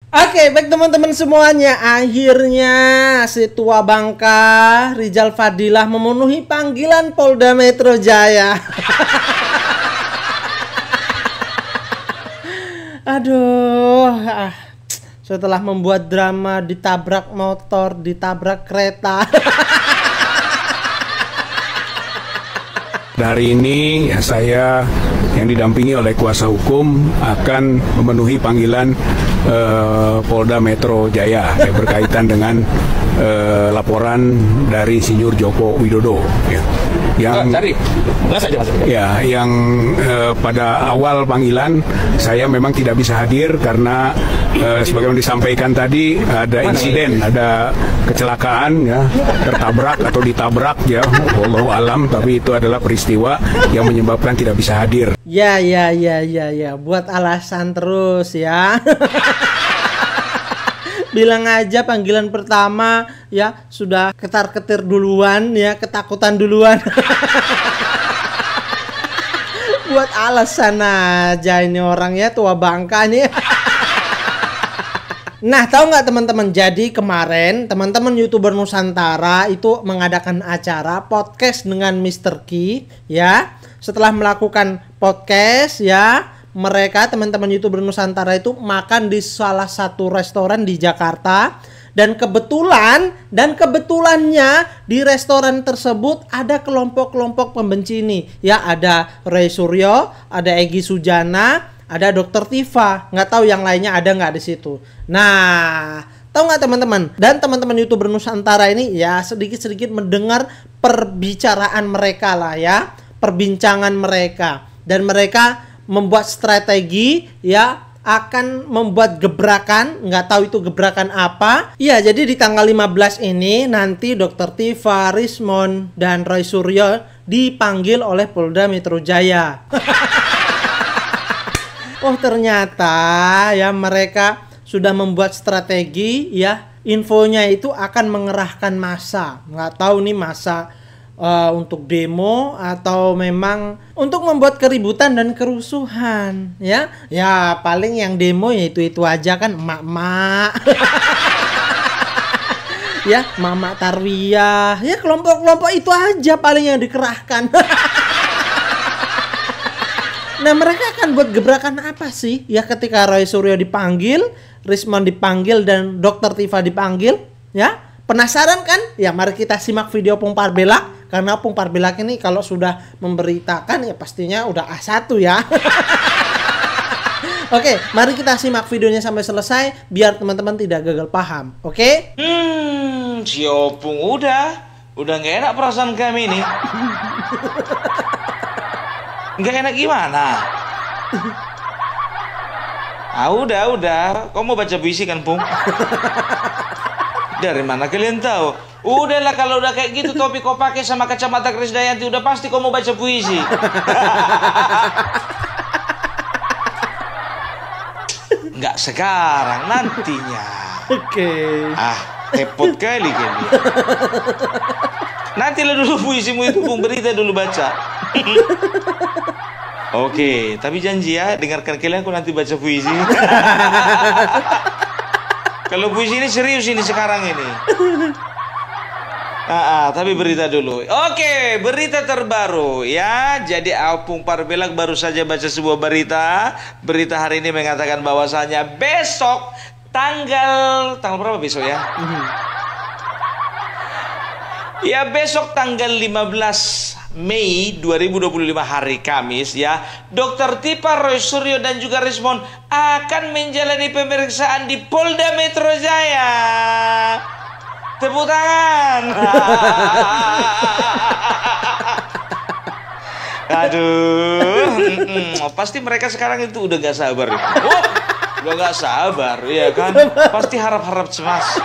Oke, baik teman-teman semuanya, akhirnya si tua bangka Rizal Fadilah memenuhi panggilan Polda Metro Jaya. Aduh, setelah membuat drama ditabrak motor, ditabrak kereta. Hari ini saya yang didampingi oleh kuasa hukum akan memenuhi panggilan Polda Metro Jaya berkaitan dengan laporan dari Insinyur Joko Widodo yang pada awal panggilan saya memang tidak bisa hadir karena sebagaimana disampaikan tadi ada insiden, ada kecelakaan ya, tertabrak atau ditabrak ya, wallahu alam, tapi itu adalah peristiwa yang menyebabkan tidak bisa hadir. Ya, buat alasan terus ya. Bilang aja panggilan pertama ya sudah ketar-ketir duluan ya, ketakutan duluan. Buat alasan aja ini orang ya, tua bangka nih. Nah, tahu nggak teman-teman? Jadi kemarin teman-teman YouTuber Nusantara itu mengadakan acara podcast dengan Mr. Ki ya. Setelah melakukan podcast ya, mereka teman-teman YouTuber Nusantara itu makan di salah satu restoran di Jakarta, dan kebetulannya di restoran tersebut ada kelompok-kelompok pembenci ini ya, ada Roy Suryo, ada Egy Sujana, ada Dr. Tifa, nggak tahu yang lainnya ada nggak di situ. Nah, tahu nggak teman-teman? Dan teman-teman YouTuber Nusantara ini ya sedikit-sedikit mendengar perbicaraan mereka lah ya, perbincangan mereka, dan mereka membuat strategi ya, akan membuat gebrakan, nggak tahu itu gebrakan apa. Ya, jadi di tanggal 15 ini nanti Dr. Tifa, Rismon, dan Roy Suryo dipanggil oleh Polda Metro Jaya. Oh, ternyata ya mereka sudah membuat strategi ya, infonya itu akan mengerahkan massa. Nggak tahu nih massa untuk demo atau memang untuk membuat keributan dan kerusuhan ya. Ya paling yang demo ya itu aja kan, emak-emak. Ya, mama Tarwiyah ya, kelompok-kelompok itu aja paling yang dikerahkan. Nah, mereka akan buat gebrakan apa sih ya ketika Roy Suryo dipanggil, Rismon dipanggil, dan Dr. Tifa dipanggil ya? Penasaran kan? Ya mari kita simak video Pung Parbelak. Karena Pung Parbelak ini kalau sudah memberitakan ya pastinya udah A1 ya. Oke, mari kita simak videonya sampai selesai biar teman-teman tidak gagal paham. Oke? Si Opung udah nggak enak perasaan kami ini. Nggak enak gimana? Udah. Kau mau baca puisi kan, Pung? Dari mana kalian tahu? Udahlah, kalau udah kayak gitu topi kau pakai sama kacamata Krisdayanti, udah pasti kau mau baca puisi. Nggak sekarang, nantinya. Oke. Repot kali kali. Nantilah dulu puisimu itu, Pung, berita dulu baca. Oke, tapi janji ya, dengarkan kalian aku nanti baca puisi. Kalau puisi ini serius ini sekarang ini. Tapi berita dulu. Oke, berita terbaru ya. Jadi Opung Parbelak baru saja baca sebuah berita. Berita hari ini mengatakan bahwasanya besok tanggal berapa besok ya? Ya, besok tanggal 15 Mei 2025 hari Kamis ya, Dr. Tifa, Roy Suryo, dan juga Rismon akan menjalani pemeriksaan di Polda Metro Jaya. Tepuk tangan. Aduh, pasti mereka sekarang itu udah gak sabar. Udah gak sabar, ya kan? Pasti harap-harap cemas.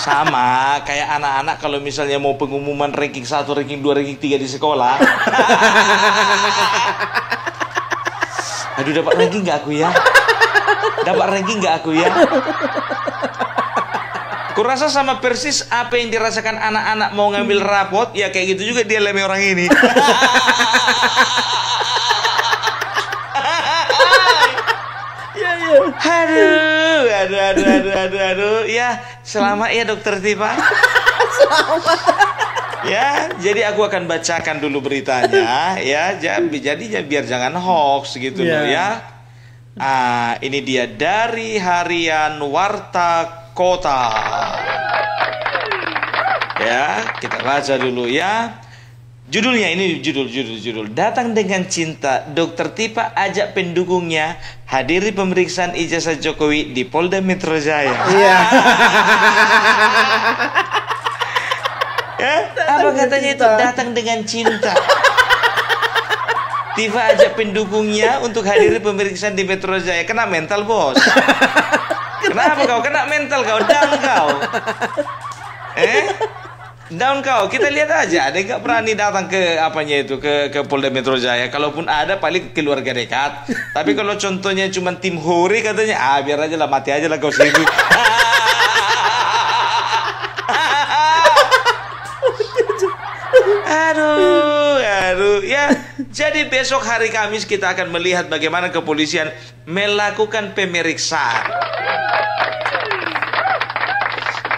Sama kayak anak-anak kalau misalnya mau pengumuman ranking 1, ranking 2, ranking 3 di sekolah. Aduh, dapat ranking gak aku ya? Dapat ranking gak aku ya? Kurasa sama persis apa yang dirasakan anak-anak mau ngambil rapot, ya kayak gitu juga dia leme orang ini. Aduh. Ya, selamat ya Dokter Tifa. Selamat. Ya, jadi aku akan bacakan dulu beritanya ya. Jadi biar jangan hoax gitu loh ya. Ini dia dari Harian Warta Kota. Ya, kita baca dulu ya. Judulnya ini judul. Datang dengan cinta, Dokter Tifa ajak pendukungnya hadiri pemeriksaan ijazah Jokowi di Polda Metro Jaya. Iya. Ya, apa katanya itu? Datang dengan cinta. Tifa ajak pendukungnya untuk hadiri pemeriksaan di Metro Jaya. Kena mental, bos. Kenapa kau kena mental kau? Down kau. Down kau. Kita lihat aja. Ada nggak berani datang ke apanya itu ke Polda Metro Jaya? Kalaupun ada paling keluarga dekat. Tapi kalau contohnya cuma tim Hori katanya, biar aja lah, mati aja lah kau sendiri. Aduh ya. Jadi besok hari Kamis kita akan melihat bagaimana kepolisian melakukan pemeriksaan.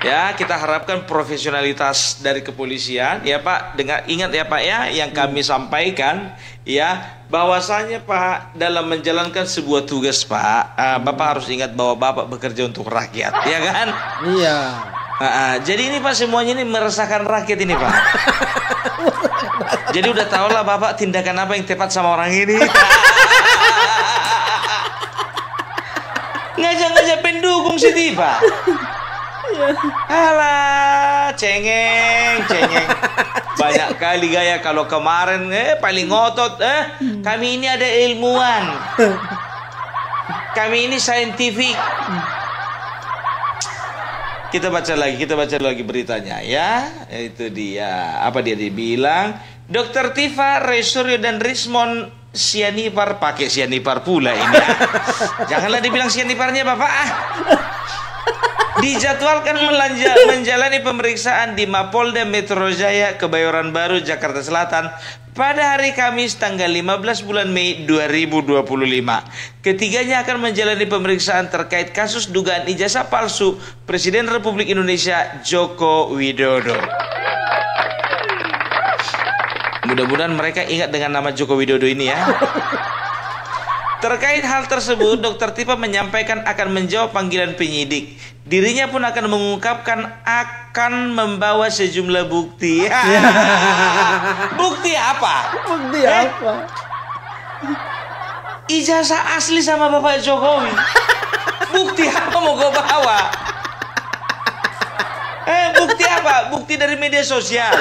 Ya, kita harapkan profesionalitas dari kepolisian ya Pak. Ingat ya Pak ya, yang kami sampaikan ya, bahwasanya Pak dalam menjalankan sebuah tugas Pak, Bapak harus ingat bahwa Bapak bekerja untuk rakyat, ya kan? Iya. Jadi ini Pak, semuanya ini meresahkan rakyat ini Pak. Jadi udah tau lah Bapak tindakan apa yang tepat sama orang ini. Ngajak-ngajak pendukung si Tifa. Alah, cengeng. Banyak kali gaya. Kalau kemarin paling ngotot, kami ini ada ilmuwan, kami ini saintifik. Kita baca lagi beritanya ya. Itu dia. Apa dia dibilang? Dokter Tifa, Roy Suryo dan Rismon sianipar, pakai sianipar pula ini. Janganlah dibilang sianiparnya Bapak. Dijadwalkan menjalani pemeriksaan di Mapolda Metro Jaya, Kebayoran Baru, Jakarta Selatan pada hari Kamis tanggal 15 bulan Mei 2025. Ketiganya akan menjalani pemeriksaan terkait kasus dugaan ijazah palsu Presiden Republik Indonesia Joko Widodo. Mudah-mudahan mereka ingat dengan nama Joko Widodo ini ya. Terkait hal tersebut, Dokter Tifa menyampaikan akan menjawab panggilan penyidik. Dirinya pun akan mengungkapkan akan membawa sejumlah bukti. Bukti apa? Ijazah asli sama Bapak Jokowi. Bukti apa mau gue bawa? Bukti apa? Bukti dari media sosial.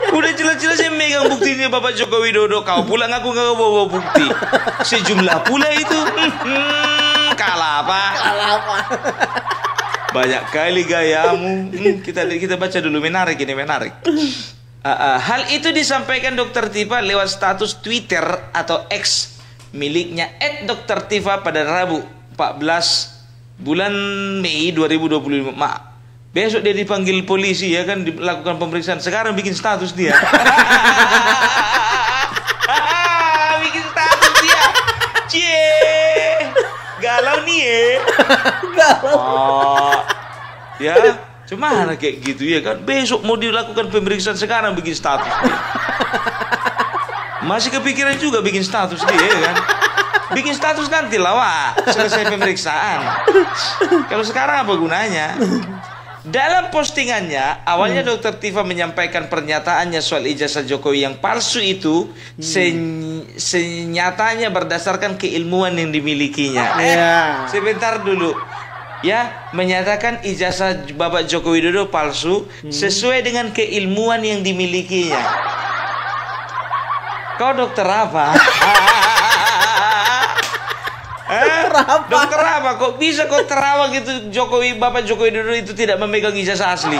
Udah jelas-jelas yang megang buktinya Bapak Joko Widodo. Kau pula ngaku nggak bawa bukti. Sejumlah pula itu. Kalah Pak. Banyak kali gayamu. Kita baca dulu, menarik. Hal itu disampaikan Dokter Tifa lewat status Twitter atau X miliknya @doktertifa pada Rabu 14 bulan Mei 2025. Besok dia dipanggil polisi ya kan, dilakukan pemeriksaan. Sekarang bikin status dia. Bikin status dia. Galau nih ya. Galau. Ya, cuma kayak gitu ya kan. Besok mau dilakukan pemeriksaan, sekarang bikin status dia. Masih kepikiran juga bikin status dia ya kan. Bikin status nanti lah Wak, selesai pemeriksaan. Kalau sekarang apa gunanya? Dalam postingannya, awalnya Dokter Tifa menyampaikan pernyataannya soal ijazah Jokowi yang palsu itu senyatanya berdasarkan keilmuan yang dimilikinya. Sebentar dulu. Ya, menyatakan ijazah Bapak Joko Widodo palsu sesuai dengan keilmuan yang dimilikinya. Kau dokter apa? Dokter apa? Kok bisa kok terawang gitu Bapak Joko Widodo itu tidak memegang ijazah asli?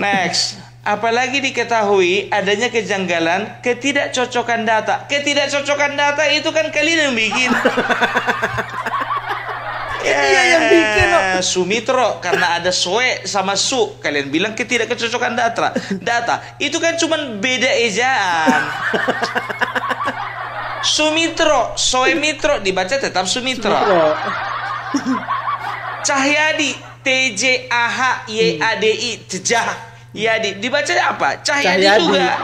Next. Apalagi diketahui adanya kejanggalan ketidakcocokan data. Ketidakcocokan data itu kan kalian yang bikin. Iya yang bikin Sumitro, karena ada Soe sama Su. Kalian bilang ketidakcocokan data. Itu kan cuma beda ejaan. Sumitro, Soemitro dibaca tetap Sumitro. Cahyadi, Tjahyyadi, Cahyadi dibaca apa? Cahyadi juga.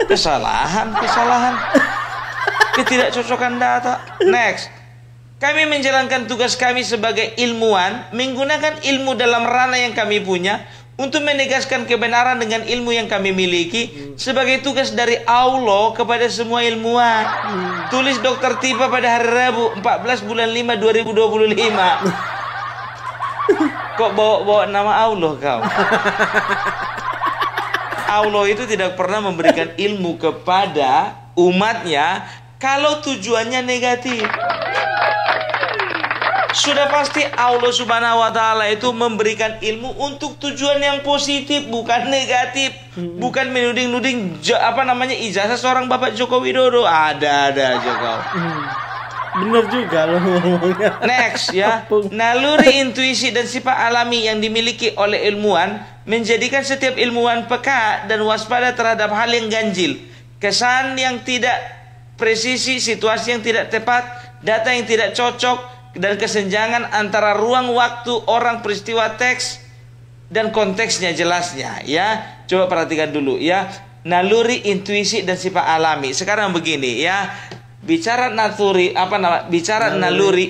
Kesalahan. Ketidakcocokan data. Next. Kami menjalankan tugas kami sebagai ilmuwan, menggunakan ilmu dalam ranah yang kami punya untuk menegaskan kebenaran dengan ilmu yang kami miliki sebagai tugas dari Allah kepada semua ilmuwan. Tulis Dr. Tipa pada hari Rabu 14 bulan 5 2025. Kok bawa nama Allah kau? Allah itu tidak pernah memberikan ilmu kepada umatnya kalau tujuannya negatif. Sudah pasti Allah Subhanahu wa Ta'ala itu memberikan ilmu untuk tujuan yang positif, bukan negatif. Bukan menuding-nuding ijazah seorang Bapak Joko Widodo. Ada aja kau. Bener juga loh ngomongnya. Next ya. Naluri intuisi dan sifat alami yang dimiliki oleh ilmuwan menjadikan setiap ilmuwan peka dan waspada terhadap hal yang ganjil, kesan yang tidak presisi, situasi yang tidak tepat, data yang tidak cocok, dan kesenjangan antara ruang, waktu, orang, peristiwa, teks dan konteksnya jelasnya ya. Coba perhatikan dulu ya. Naluri, intuisi dan sifat alami. Sekarang begini ya. Bicara naluri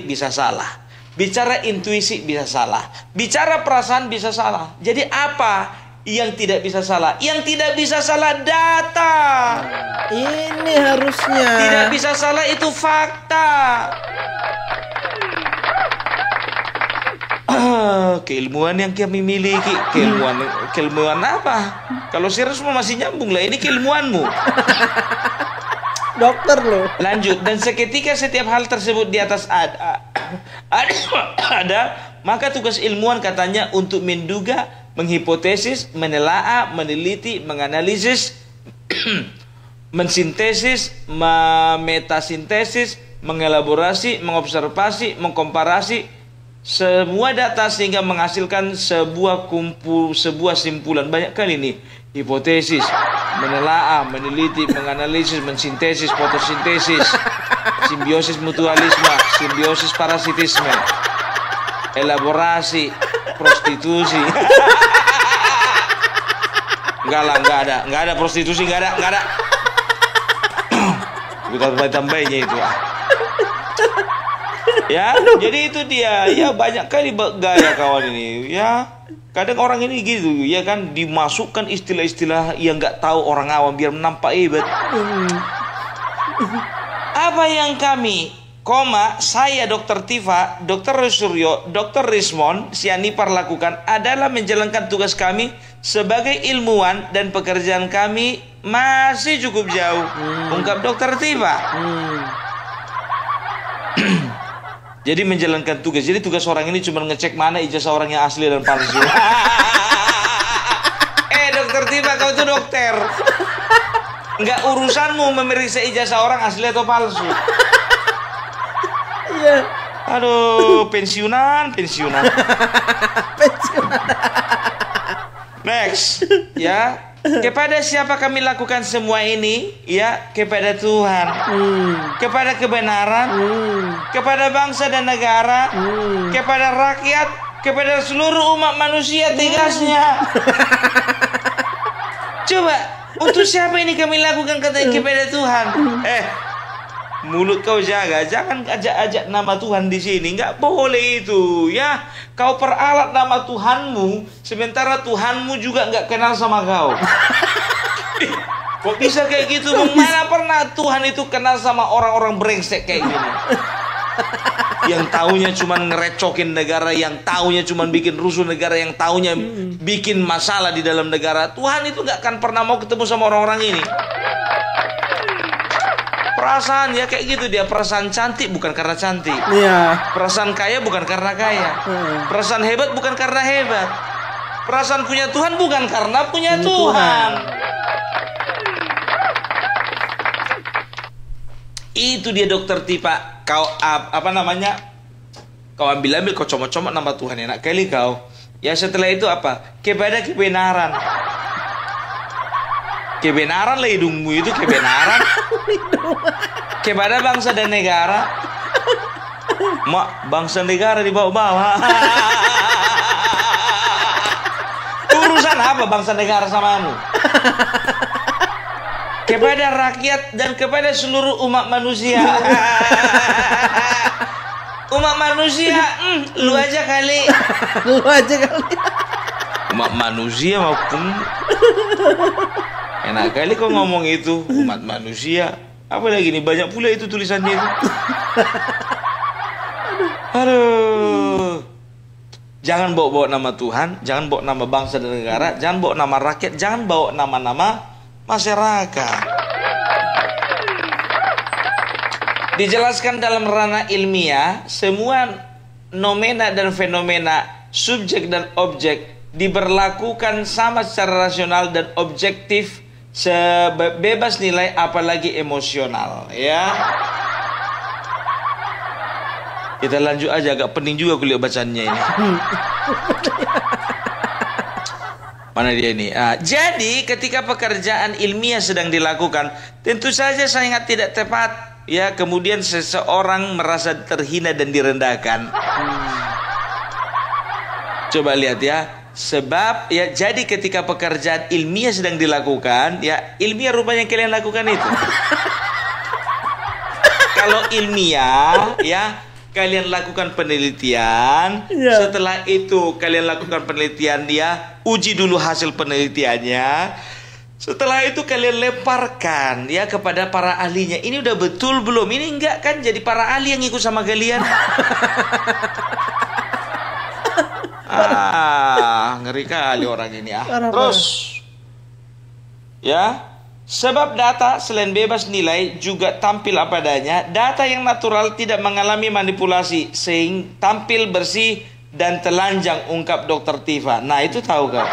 bisa salah. Bicara intuisi bisa salah. Bicara perasaan bisa salah. Jadi apa yang tidak bisa salah? Yang tidak bisa salah data. Ini harusnya. Tidak bisa salah itu fakta. Keilmuan yang kami miliki, keilmuan apa? Kalau serius masih nyambung lah, ini keilmuanmu. Dokter loh. Lanjut, dan seketika setiap hal tersebut di atas ada, maka tugas ilmuwan katanya untuk menduga, menghipotesis, menelaah, meneliti, menganalisis, mensintesis, memetasintesis, mengelaborasi, mengobservasi, mengkomparasi semua data sehingga menghasilkan sebuah simpulan. Banyak kali nih, hipotesis, menelaah, meneliti, menganalisis, mensintesis, fotosintesis, simbiosis mutualisme, simbiosis parasitisme, elaborasi, prostitusi. Enggak ada prostitusi, enggak ada. Kita tambahinnya itu. Ya, jadi itu dia. Ya, banyak kali gaya kawan ini. Ya, kadang orang ini gitu, ya kan, dimasukkan istilah-istilah yang nggak tahu orang awam biar nampak hebat. Apa yang kami, saya Dr. Tifa, Dr. Suryo, Dr. Rismon, Sianipar lakukan adalah menjalankan tugas kami sebagai ilmuwan dan pekerjaan kami masih cukup jauh. Ungkap Dr. Tifa. Jadi menjalankan tugas. Jadi tugas orang ini cuma ngecek mana ijazah orang yang asli dan palsu. Dokter Tifa, kau itu dokter. Enggak urusanmu memeriksa ijazah orang asli atau palsu. Iya. Aduh, pensiunan. Next, ya. Kepada siapa kami lakukan semua ini? Ya, kepada Tuhan, kepada kebenaran, kepada bangsa dan negara, kepada rakyat, kepada seluruh umat manusia tegasnya. Coba, untuk siapa ini kami lakukan katanya kepada Tuhan? Mulut kau jaga, jangan ajak-ajak nama Tuhan di sini, nggak boleh itu, ya. Kau peralat nama Tuhanmu, sementara Tuhanmu juga nggak kenal sama kau. Kok bisa kayak gitu? Mana pernah Tuhan itu kenal sama orang-orang brengsek kayak gini? Yang taunya cuma ngerecokin negara, yang taunya cuma bikin rusuh negara, yang taunya bikin masalah di dalam negara. Tuhan itu nggak akan pernah mau ketemu sama orang-orang ini. Perasaan ya kayak gitu dia. Perasaan cantik bukan karena cantik. Iya. Perasaan kaya bukan karena kaya. Perasaan hebat bukan karena hebat. Perasaan punya Tuhan bukan karena punya Tuhan. Itu dia Dokter Tipa. Kau kau ambil kau comot-comot nama Tuhan, enak kali kau. Ya setelah itu apa? Kepada kebenaran. Kebenaran lah hidungmu itu, kebenaran. Kepada bangsa dan negara. Mak, bangsa negara dibawa-bawa. Urusan apa bangsa negara samamu? Kepada rakyat dan kepada seluruh umat manusia. Umat manusia, lu aja kali. Lu aja kali. Umat manusia maupun enak kali kau ngomong itu, umat manusia. Apa lagi nih, banyak pula itu tulisannya itu. Aduh. Jangan bawa-bawa nama Tuhan, jangan bawa nama bangsa dan negara, jangan bawa nama rakyat, jangan bawa nama-nama masyarakat. Dijelaskan dalam ranah ilmiah, semua nomena dan fenomena, subjek dan objek diberlakukan sama secara rasional dan objektif, sebebas nilai apalagi emosional, ya. Kita lanjut aja, agak pening juga kuliah bacaannya ini. Mana dia ini? Jadi ketika pekerjaan ilmiah sedang dilakukan, tentu saja sangat tidak tepat, ya, kemudian seseorang merasa terhina dan direndahkan. Coba lihat ya, sebab ya, jadi ketika pekerjaan ilmiah sedang dilakukan, ya, ilmiah rupanya yang kalian lakukan itu. Kalau ilmiah, ya, kalian lakukan penelitian, setelah itu kalian lakukan penelitian, dia uji dulu hasil penelitiannya. Setelah itu kalian lemparkan, ya, kepada para ahlinya. Ini udah betul belum? Ini enggak kan? Jadi para ahli yang ikut sama kalian. Ngeri kali orang ini, Terus, ya. Sebab data selain bebas nilai juga tampil apa adanya. Data yang natural tidak mengalami manipulasi, sehingga tampil bersih dan telanjang, ungkap Dr. Tifa. Nah, itu tahu kau?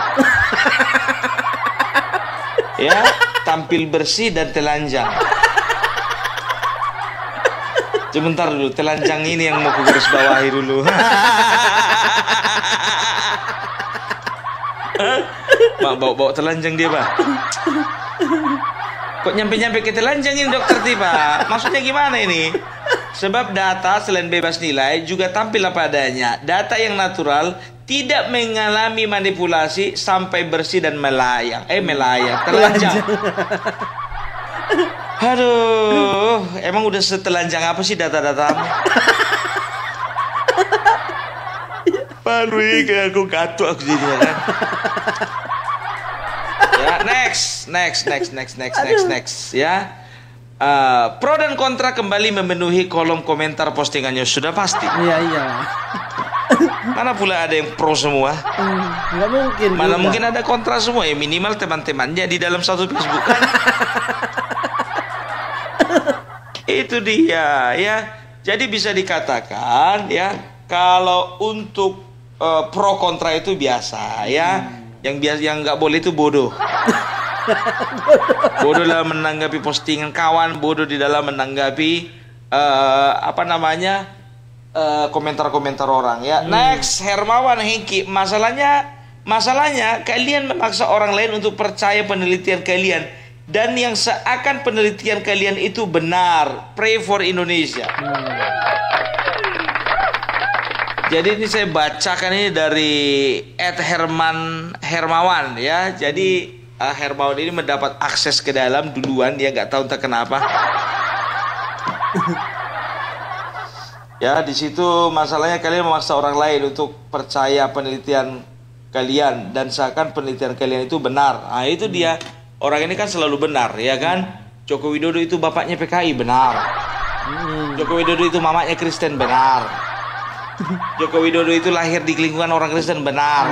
Ya, tampil bersih dan telanjang. Sebentar dulu, telanjang ini yang mau ku garis bawahi dulu. Mak, bawa telanjang dia, Pak. Kok nyampe-nyampe ke telanjang ini, Dokter Tifa? Maksudnya gimana ini? Sebab data selain bebas nilai juga tampil apa adanya. Data yang natural tidak mengalami manipulasi sampai bersih dan melayang. Telanjang. Aduh, emang udah setelanjang apa sih data-datamu? Baru kayak aku katuk aku jadinya kan. Ya, next, ya. Pro dan kontra kembali memenuhi kolom komentar postingannya, sudah pasti. Iya. Mana pula ada yang pro semua? Nggak mungkin. Mana mungkin ada kontra semua, ya minimal teman-temannya di dalam satu Facebook. Itu dia, ya. Jadi bisa dikatakan, ya, kalau untuk pro kontra itu biasa, ya. Yang nggak boleh itu bodoh. Bodoh dalam menanggapi postingan kawan, bodoh di dalam menanggapi komentar-komentar orang, ya. Next, Hermawan Hengki, masalahnya kalian memaksa orang lain untuk percaya penelitian kalian, dan yang seakan penelitian kalian itu benar. Pray for Indonesia. Jadi ini saya bacakan ini dari @Hermawan, ya. Jadi Hermawan ini mendapat akses ke dalam duluan, dia nggak tahu entah kenapa. Ya, di situ masalahnya kalian memaksa orang lain untuk percaya penelitian kalian, dan seakan penelitian kalian itu benar. Nah, itu dia. Orang ini kan selalu benar, ya kan? Joko Widodo itu bapaknya PKI, benar. Joko Widodo itu mamanya Kristen, benar. Joko Widodo itu lahir di lingkungan orang Kristen, benar,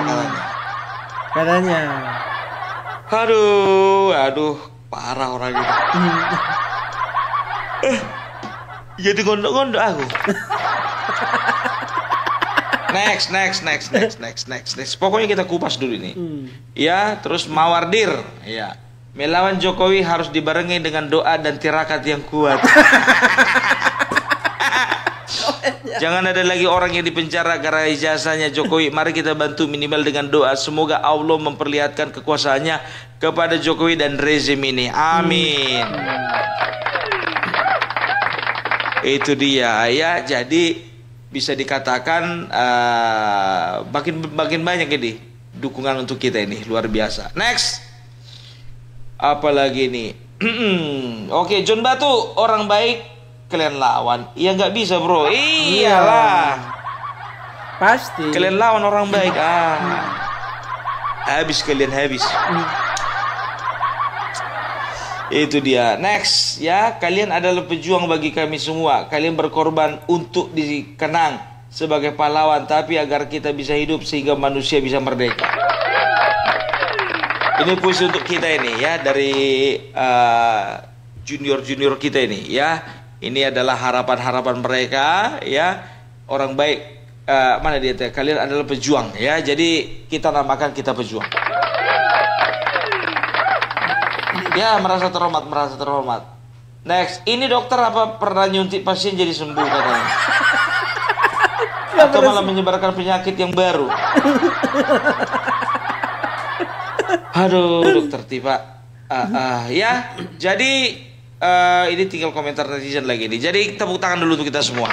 katanya. Aduh, parah orang itu. Jadi gondok-gondok aku. Next. Pokoknya kita kupas dulu ini. Ya, terus Mawardir, ya. Melawan Jokowi harus dibarengi dengan doa dan tirakat yang kuat. Jangan ada lagi orang yang dipenjara gara ijazahnya Jokowi. Mari kita bantu minimal dengan doa. Semoga Allah memperlihatkan kekuasaannya kepada Jokowi dan rezim ini. Amin. Itu dia ya. Jadi bisa dikatakan makin banyak ini dukungan untuk kita ini, luar biasa. Next, apalagi nih? Oke, John Batu, orang baik kalian lawan. Ya nggak bisa bro. Iyalah. Pasti. Kalian lawan orang baik. Habis kalian habis. Itu dia. Next ya, kalian adalah pejuang bagi kami semua. Kalian berkorban untuk dikenang sebagai pahlawan, tapi agar kita bisa hidup sehingga manusia bisa merdeka. Ini puisi untuk kita ini ya, dari junior kita ini ya. Ini adalah harapan-harapan mereka ya. Orang baik, mana dia? Kalian adalah pejuang ya. Jadi kita namakan kita pejuang. Ya, merasa terhormat. Next, ini dokter apa pernah nyuntik pasien jadi sembuh katanya? Atau malah menyebarkan penyakit yang baru? Aduh, dokter Tipa. Ya, jadi ini tinggal komentar netizen lagi nih. Jadi tepuk tangan dulu untuk kita semua.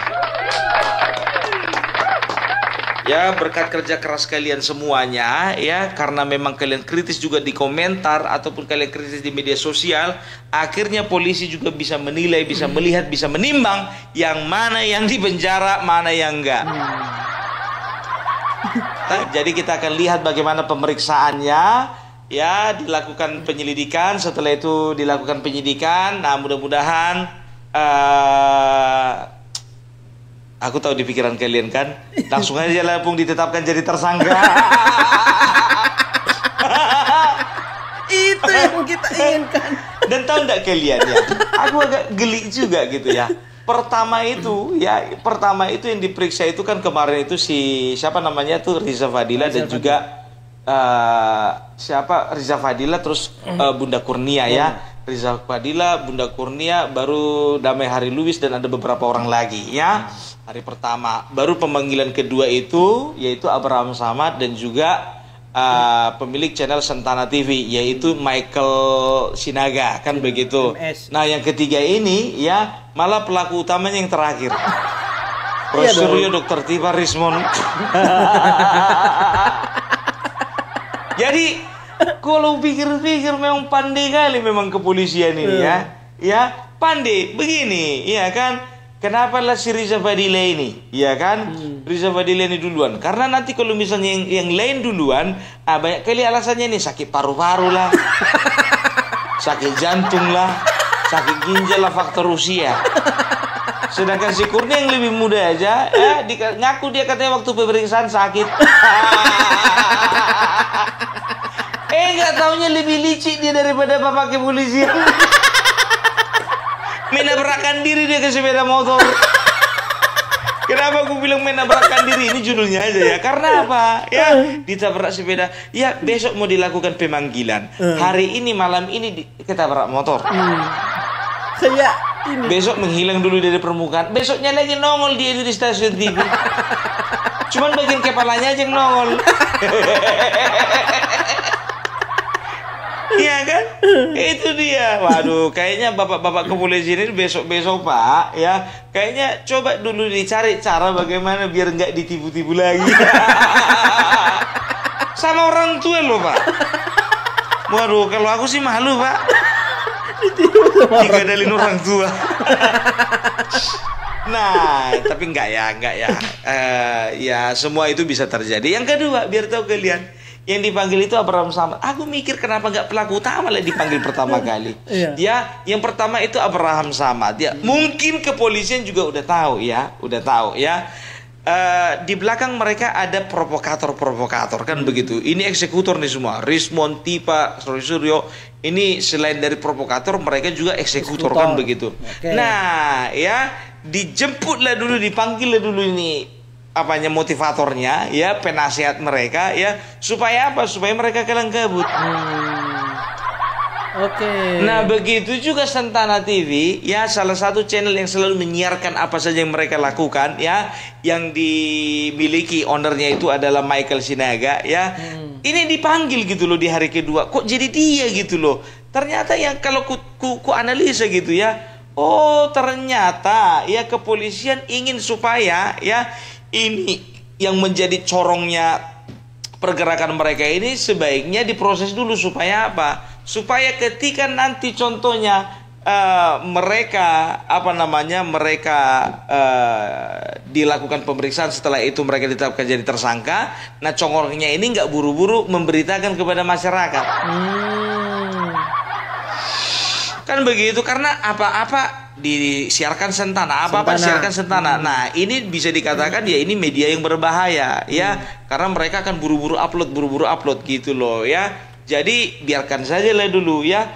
Ya, berkat kerja keras kalian semuanya ya, karena memang kalian kritis juga di komentar ataupun kalian kritis di media sosial, akhirnya polisi juga bisa menilai, bisa melihat, bisa menimbang yang mana yang dipenjara, mana yang enggak. Jadi kita akan lihat bagaimana pemeriksaannya ya, dilakukan penyelidikan, setelah itu dilakukan penyidikan. Nah, mudah-mudahan aku tahu di pikiran kalian kan, langsung aja Lapung ditetapkan jadi tersangka. Itu yang kita inginkan. Dan tahu enggak kalian ya, aku agak geli juga gitu ya. Pertama itu yang diperiksa itu kan kemarin itu si siapa namanya tuh Riza Fadila dan juga Riza Fadila terus Bunda Kurnia ya. Riza Fadila, Bunda Kurnia, baru Damai Hari Lubis dan ada beberapa orang lagi ya. Hari pertama, baru pemanggilan kedua itu yaitu Abraham Samad dan juga pemilik channel Sentana TV yaitu Michael Sinaga kan begitu. Nah, yang ketiga ini ya malah pelaku utamanya yang terakhir. Rosuryo Dr. Tipa Rismon. Jadi kalau pikir-pikir memang pandai kali memang kepolisian ini ya. Ya, pandai begini, ya kan? Kenapa lah si Riza Fadila ini? Ya kan? Riza Fadila ini duluan. Karena nanti kalau misalnya yang lain duluan, banyak kali alasannya nih, sakit paru-paru lah. Sakit jantung lah. Sakit ginjal lah, faktor usia. Sedangkan si Kurnia yang lebih muda aja, ngaku dia katanya waktu pemeriksaan sakit. Nggak taunya lebih licik dia daripada bapak kepolisian. Menabrakkan diri dia ke sepeda motor. Kenapa aku bilang menabrakkan diri? Ini judulnya aja ya. Karena apa? Ya, ditabrak sepeda. Ya, besok mau dilakukan pemanggilan. Hari ini, malam ini ketabrak motor. Kayak ini. Besok menghilang dulu dari permukaan. Besoknya lagi nongol dia di stasiun TV. Cuman bagian kepalanya aja yang nongol. Iya kan? Itu dia. Waduh, kayaknya bapak-bapak kepolisian ini besok-besok Pak ya, kayaknya coba dulu dicari cara bagaimana biar nggak ditipu-tipu lagi. Sama orang tua loh Pak. Waduh, kalau aku sih malu Pak. Digadalin orang tua. Nah, tapi enggak ya. Ya semua itu bisa terjadi. Yang kedua, biar tahu kalian, yang dipanggil itu Abraham Samad. Aku mikir kenapa nggak pelaku utama lah dipanggil pertama kali. Ya, yang pertama itu Abraham Samad. Ya, mungkin kepolisian juga udah tahu ya. Di belakang mereka ada provokator kan begitu. Ini eksekutor nih semua. Rismon, Tipa, Rosuryo. Ini selain dari provokator, mereka juga eksekutor kan begitu. Nah, ya dijemputlah dulu, dipanggil dulu ini motivatornya ya, penasihat mereka ya, supaya apa? Supaya mereka kalang kabut. Oke. Nah, begitu juga Sentana TV, ya salah satu channel yang selalu menyiarkan apa saja yang mereka lakukan, ya, yang dimiliki ownernya itu adalah Michael Sinaga, ya. Ini dipanggil gitu loh di hari kedua. Kok jadi dia gitu loh? Ternyata yang kalau ku analisa gitu ya, oh ternyata ya kepolisian ingin supaya ya ini yang menjadi corongnya pergerakan mereka ini sebaiknya diproses dulu supaya apa? Supaya ketika nanti contohnya mereka dilakukan pemeriksaan, setelah itu mereka ditetapkan jadi tersangka. Nah, congornya ini nggak buru-buru memberitakan kepada masyarakat. Kan begitu, karena apa-apa disiarkan Sentana, apa-apa disiarkan Sentana. Nah, ini bisa dikatakan ya ini media yang berbahaya ya, karena mereka akan buru-buru upload gitu loh ya. Jadi biarkan saja lah dulu ya,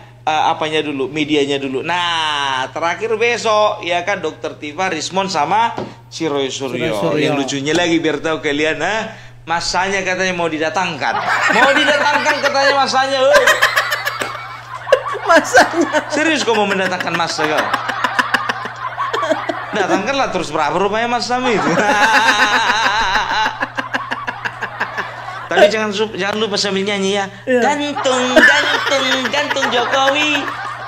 medianya dulu. Nah, terakhir besok ya kan Dokter Tifa, Rismon sama si Roy Suryo. Yang lucunya lagi biar tahu kalian, masanya katanya mau didatangkan. Mau didatangkan katanya masanya. Masanya. Serius kau mau mendatangkan masa kau? Datangkanlah terus, berapa rupanya Mas Sami itu. Tapi jangan lupa sambil nyanyi ya. Gantung Jokowi.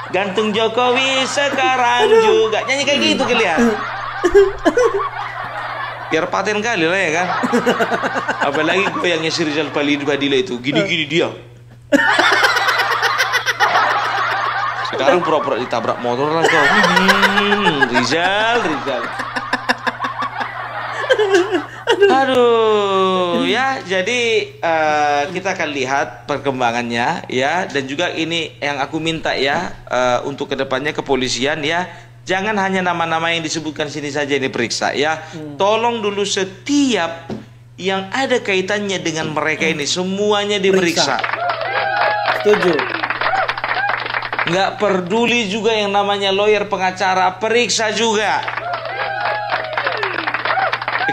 Gantung Jokowi sekarang juga. Nyanyi kayak gitu kalian. Biar paten kali lah ya kan. Apalagi goyangnya si Rizal Padilla itu. Gini-gini dia. Sekarang pura-pura ditabrak motor lah kau. Rizal. Aduh, ya, jadi kita akan lihat perkembangannya ya, dan juga ini yang aku minta ya, untuk kedepannya kepolisian ya, jangan hanya nama-nama yang disebutkan sini saja ini periksa ya, tolong dulu setiap yang ada kaitannya dengan mereka ini semuanya diperiksa. Setuju. Nggak peduli juga yang namanya lawyer, pengacara, periksa juga.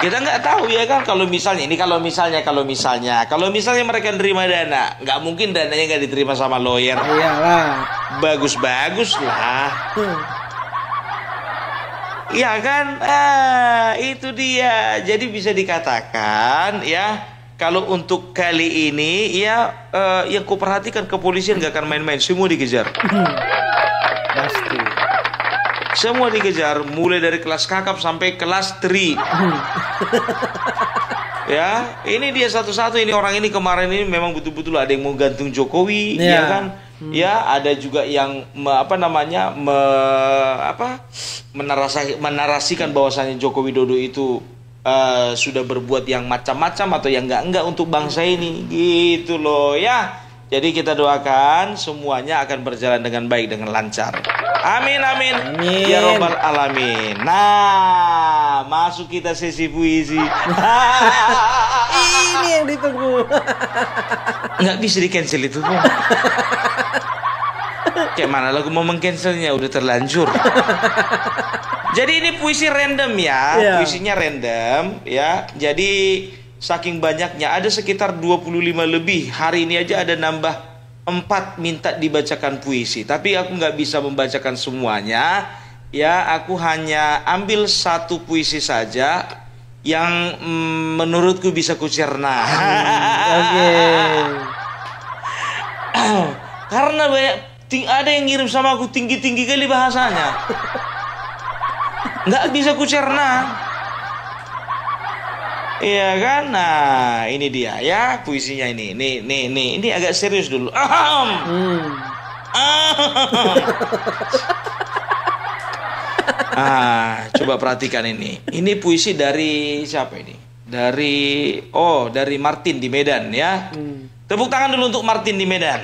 Kita nggak tahu ya kan, kalau misalnya mereka nerima dana, nggak mungkin dananya nggak diterima sama lawyer. Iyalah. Bagus lah. Iya kan, itu dia. Jadi bisa dikatakan ya, kalau untuk kali ini ya, yang kuperhatikan kepolisian nggak akan main-main, semua dikejar. Pasti. Semua dikejar, mulai dari kelas kakap sampai kelas 3. Ya, ini dia satu-satu. Ini orang ini kemarin ini memang betul-betul ada yang mau gantung Jokowi, ya kan? Ya, ada juga yang menarasikan bahwasanya Joko Widodo itu sudah berbuat yang macam-macam atau yang enggak untuk bangsa ini, gitu loh ya. Jadi kita doakan semuanya akan berjalan dengan baik, dengan lancar. Amin. Ya robbal alamin. Nah, masuk kita sesi puisi. Ini yang ditunggu. Nggak bisa di cancel itu pun. Kayak mana lagu mau meng-cancelnya, udah terlanjur. Jadi ini puisi random ya, puisinya random ya. Jadi saking banyaknya, ada sekitar 25 lebih. Hari ini aja ada nambah 4 minta dibacakan puisi. Tapi aku nggak bisa membacakan semuanya. Ya, aku hanya ambil satu puisi saja yang menurutku bisa kucerna. Oke. Karena banyak, ada yang ngirim sama aku tinggi-tinggi kali bahasanya. Nggak bisa kucerna. Iya kan? Nah, ini dia ya puisinya ini. Ini agak serius dulu. Coba perhatikan ini. Ini puisi dari siapa ini? Dari Martin di Medan ya. Tepuk tangan dulu untuk Martin di Medan.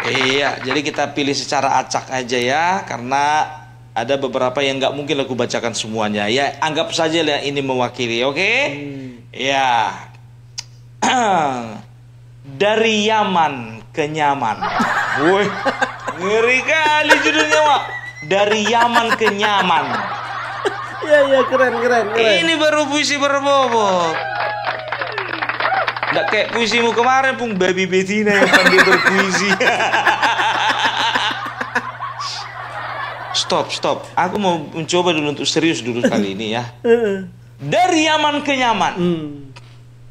Iya, jadi kita pilih secara acak aja ya, karena ada beberapa yang nggak mungkin aku bacakan semuanya ya. Anggap saja lah ini mewakili, oke? Ya. Dari Yaman ke Nyaman. Woi, ngeri kali judulnya, Mak. Dari Yaman ke Nyaman. Iya, keren. Ini baru puisi berbobot. Nggak kayak puisimu kemarin, Pung. Baby Bettina yang pandai berpuisi. Stop. Aku mau mencoba dulu untuk serius dulu kali ini ya. Dari Yaman ke Yaman.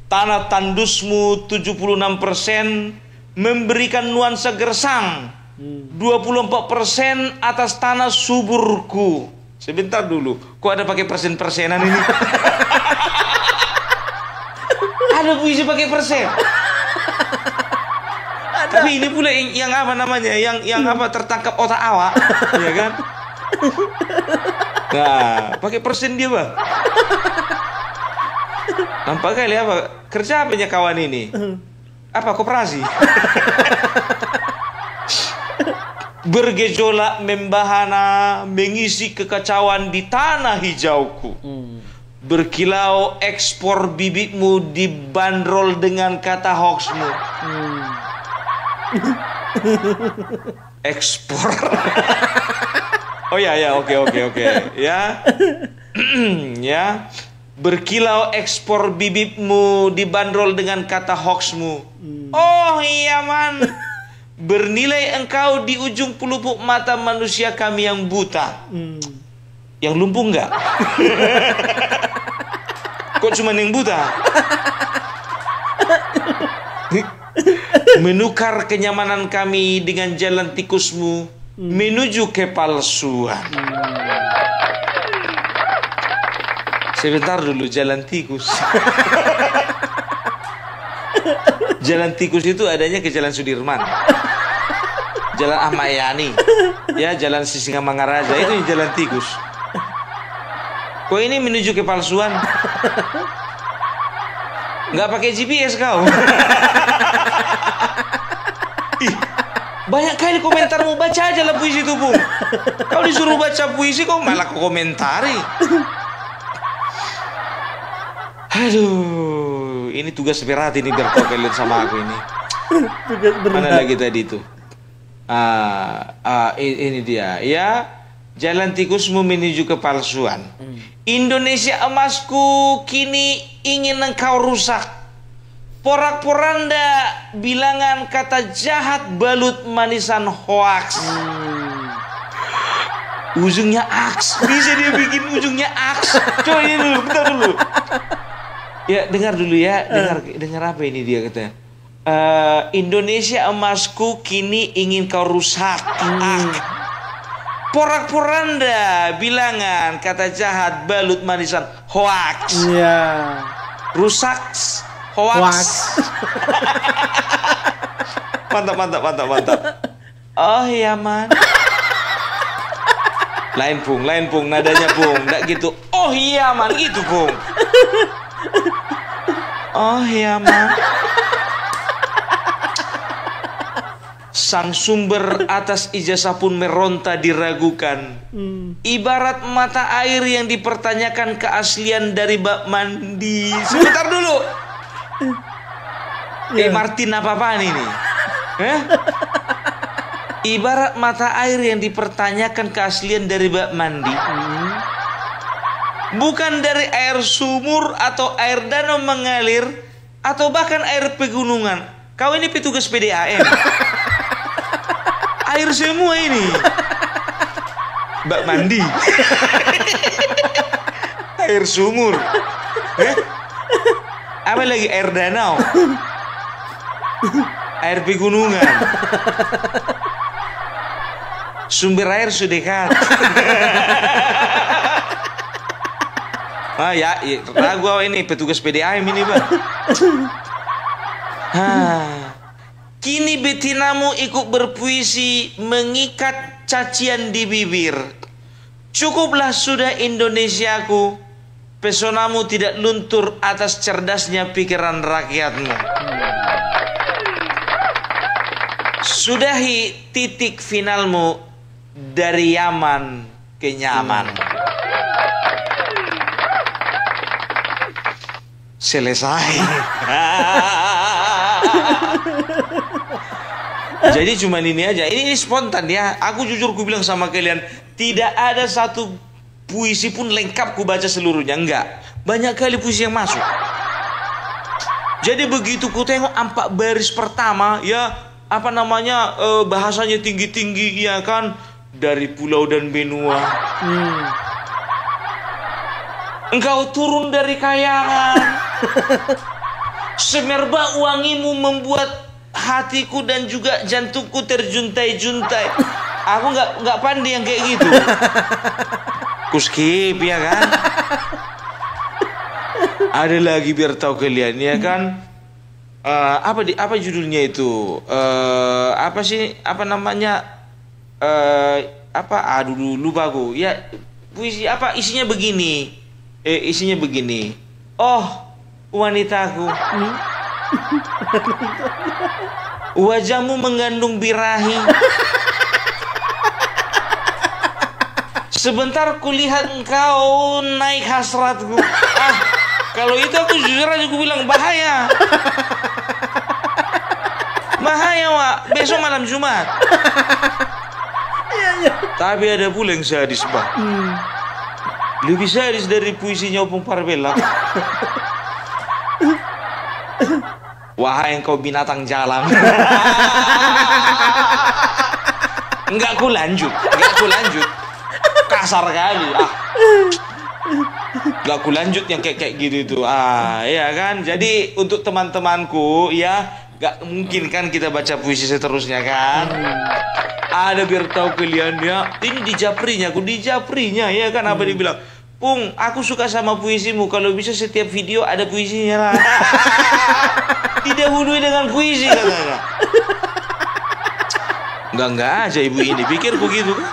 Tanah tandusmu 76% memberikan nuansa gersang. 24% atas tanah suburku. Sebentar dulu. Kok ada pakai persen-persenan ini? Ada puisi pakai persen. Tapi ini pula yang apa namanya? Yang apa tertangkap otak awak, ya kan? Nah, pakai persen dia, Bang. Nampak kali apa? Kerja apanya kawan ini? Apa koperasi? Bergejolak membahana, mengisi kekacauan di tanah hijauku. Berkilau ekspor bibitmu dibanderol dengan kata hoaxmu. Ekspor. Oh ya, oke. Ya. Ya. Berkilau ekspor bibitmu dibanderol dengan kata hoaxmu. Oh iya, man. Bernilai engkau di ujung pelupuk mata manusia kami yang buta. Yang lumpuh enggak? Kok cuma yang buta? Menukar kenyamanan kami dengan jalan tikusmu menuju kepalsuan. Sebentar dulu, jalan tikus. Jalan tikus itu adanya ke Jalan Sudirman, Jalan Ahmad Yani, ya, Jalan Sisingamangaraja, itu jalan tikus. Kok ini menuju kepalsuan? Nggak pakai GPS kau? Ih, banyak kali komentarmu, baca aja lah puisi itu, Bung. Kau disuruh baca puisi, kau malah komentari. Aduh, ini tugas berat ini biar kau kalian sama aku ini. Mana lagi tadi tuh? Ini dia, ya. Jalan tikusmu menuju kepalsuan. Indonesia emasku kini ingin engkau rusak. Porak-poranda bilangan kata jahat balut manisan hoaks. Ujungnya aks. Bisa dia bikin ujungnya aks. Coba ini dulu, bentar dulu. Ya, dengar dulu ya. Dengar apa ini dia katanya. Indonesia emasku kini ingin kau rusak. Porak-poranda bilangan kata jahat balut manisan hoaks. Iya. Rusak hoaks. Mantap. Oh iya, man. Lain pung nadanya, Pung. Nggak gitu. Oh iya, man, gitu, Pung. Oh iya, man. Sang sumber atas ijazah pun meronta diragukan. Ibarat mata air yang dipertanyakan keaslian dari bak mandi. Sebentar dulu. Martin apa-apaan ini? Ibarat mata air yang dipertanyakan keaslian dari bak mandi. Bukan dari air sumur atau air danau mengalir, atau bahkan air pegunungan. Kau ini petugas PDAM. Air semua ini. Bak mandi. Air sumur. Apa lagi? Air danau. Air pegunungan. Sumber air sudah dekat. Ya, ragu ini petugas PDAM ini, Bang. Kini betinamu ikut berpuisi mengikat cacian di bibir. Cukuplah sudah Indonesiaku, pesonamu tidak luntur atas cerdasnya pikiran rakyatmu. Sudahi titik finalmu dari Yaman ke Nyaman. Selesai. Jadi cuma ini aja. Ini spontan ya. Aku jujur ku bilang sama kalian, tidak ada satu puisi pun lengkap ku baca seluruhnya. Enggak. Banyak kali puisi yang masuk. Jadi begitu ku tengok 4 baris pertama, ya apa namanya, bahasanya tinggi-tinggi, ya kan, dari pulau dan benua. Engkau turun dari kayangan. Semerbak wangimu membuat hatiku dan juga jantungku terjuntai-juntai. Aku nggak pandai yang kayak gitu. Ku skip, ya kan. Ada lagi biar tahu kalian, ya kan. Apa judulnya itu? Apa sih? Apa namanya? Aduh lupa aku. Ya, puisi apa isinya begini. Isinya begini. Oh, wanitaku. Wajahmu mengandung birahi. Sebentar kulihat engkau naik hasratku. Kalau itu aku jujur aja aku bilang bahaya. Bahaya, Wak. Besok malam Jumat. Tapi ada pula yang sadis, Pak. Lebih sadis dari puisinya Opung Parbelak. Wahai engkau binatang jalan. Enggak ku lanjut. Kasar kali. Enggak ku lanjut yang kayak gitu itu. Ya kan. Jadi untuk teman-temanku, ya, gak mungkin kan kita baca puisi seterusnya kan. Ada biar tahu kalian, ya. Ini dijaprinya, ya kan. Apa dibilang? Pung, aku suka sama puisimu. Kalau bisa setiap video ada puisinya lah. Didahului dengan puisi, katanya. Enggak aja ibu ini. Pikir begitu kan.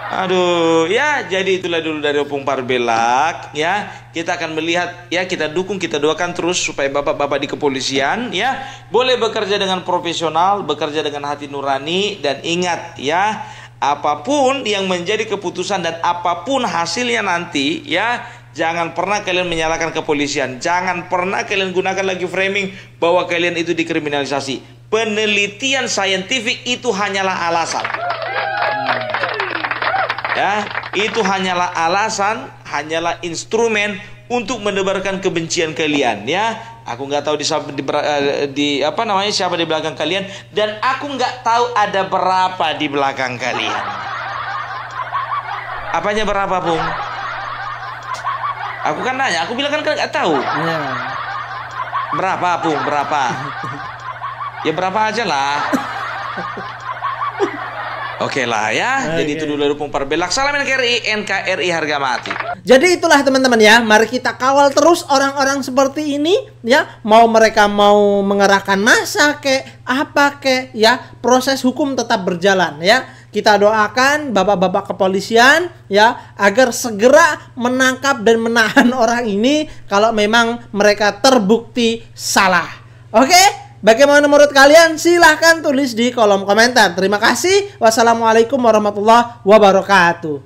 Aduh, ya, jadi itulah dulu dari Opung Parbelak, ya. Kita akan melihat, ya, kita dukung, kita doakan terus supaya bapak-bapak di kepolisian, ya, boleh bekerja dengan profesional, bekerja dengan hati nurani, dan ingat, ya, apapun yang menjadi keputusan dan apapun hasilnya nanti, ya, jangan pernah kalian menyalahkan kepolisian. Jangan pernah kalian gunakan lagi framing bahwa kalian itu dikriminalisasi. Penelitian saintifik itu hanyalah alasan. Ya, itu hanyalah alasan, hanyalah instrumen untuk menebarkan kebencian kalian, ya. Aku nggak tahu siapa di belakang kalian, dan aku nggak tahu ada berapa di belakang kalian. Apanya berapa, Bung? Aku kan nanya, aku bilang kan nggak tahu. Berapa, Bung? Berapa? Ya berapa aja lah. Oke lah, ya. Jadi itu dulu dari Opung Parbelak. Salam NKRI, NKRI harga mati. Jadi itulah teman-teman, ya. Mari kita kawal terus orang-orang seperti ini, ya. Mau mereka mau mengerahkan massa kek, apa kek, ya. Proses hukum tetap berjalan, ya. Kita doakan bapak-bapak kepolisian, ya, agar segera menangkap dan menahan orang ini kalau memang mereka terbukti salah. Oke? Bagaimana menurut kalian? Silahkan tulis di kolom komentar. Terima kasih. Wassalamualaikum warahmatullahi wabarakatuh.